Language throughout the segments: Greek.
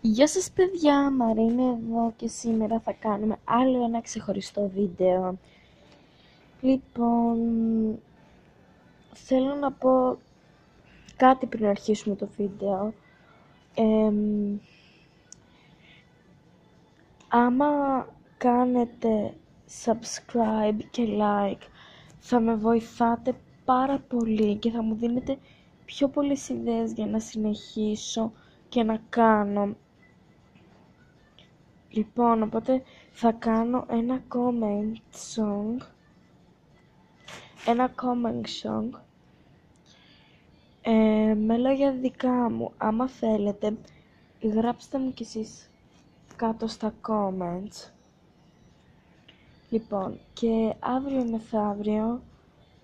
Γεια σας παιδιά, Μαρίνα εδώ και σήμερα θα κάνουμε άλλο ένα ξεχωριστό βίντεο. Λοιπόν, θέλω να πω κάτι πριν αρχίσουμε το βίντεο. Άμα κάνετε subscribe και like θα με βοηθάτε πάρα πολύ και θα μου δίνετε πιο πολλές ιδέες για να συνεχίσω και να κάνω. Λοιπόν, οπότε θα κάνω ένα comment song με λόγια δικά μου. Άμα θέλετε, γράψτε μου κι εσείς κάτω στα comments. Λοιπόν, και αύριο μεθαύριο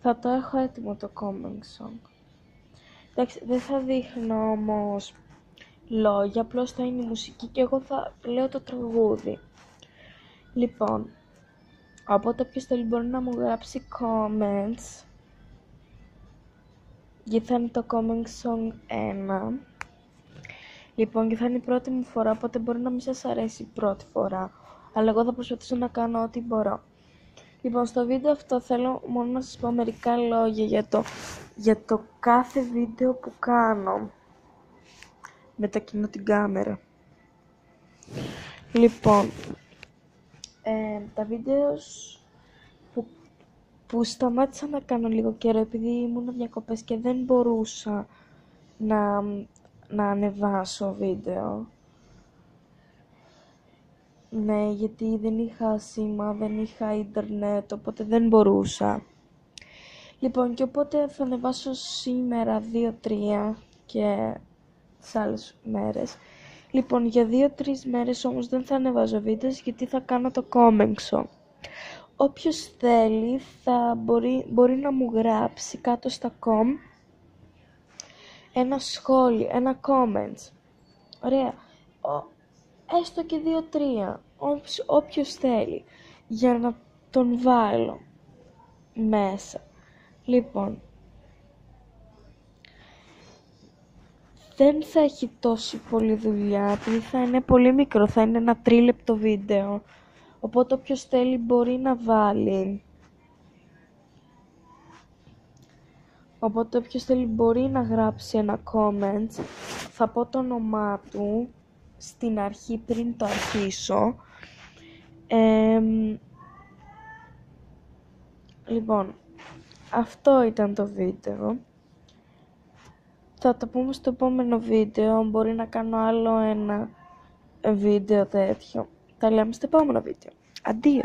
θα το έχω έτοιμο το comment song. Εντάξει, δεν θα δείχνω όμως λόγια, απλώς θα είναι η μουσική και εγώ θα λέω το τραγούδι. Λοιπόν, οπότε όποιος θέλει μπορεί να μου γράψει comments, γιατί θα είναι το comment song 1. Λοιπόν, και θα είναι η πρώτη μου φορά, οπότε μπορεί να μην σας αρέσει η πρώτη φορά, αλλά εγώ θα προσπαθήσω να κάνω ό,τι μπορώ. Λοιπόν, στο βίντεο αυτό θέλω μόνο να σας πω μερικά λόγια για το κάθε βίντεο που κάνω. Μετακινώ την κάμερα. Λοιπόν, τα βίντεο που σταμάτησα να κάνω λίγο καιρό επειδή ήμουν διακοπές και δεν μπορούσα να ανεβάσω βίντεο. Ναι, γιατί δεν είχα σήμα, δεν είχα ίντερνετ, οπότε δεν μπορούσα. Λοιπόν, και οπότε θα ανεβάσω σήμερα 2-3 και τις άλλες μέρες. Λοιπόν, για 2-3 μέρες όμως δεν θα ανεβάζω βίντεο γιατί θα κάνω το comment song. Όποιος θέλει μπορεί να μου γράψει κάτω στα ένα σχόλιο, ένα comment. Ωραία. Έστω και 2-3. Όποιος θέλει. Για να τον βάλω μέσα. Λοιπόν. Δεν θα έχει τόση πολλή δουλειά, επειδή θα είναι πολύ μικρό, θα είναι ένα 3 λεπτό βίντεο. Οπότε όποιος θέλει μπορεί να βάλει. Οπότε όποιος θέλει μπορεί να γράψει ένα comment. Θα πω το όνομά του στην αρχή πριν το αρχίσω. Λοιπόν, αυτό ήταν το βίντεο. Θα το πούμε στο επόμενο βίντεο, μπορεί να κάνω άλλο ένα βίντεο τέτοιο. Τα λέμε στο επόμενο βίντεο. Αντίο!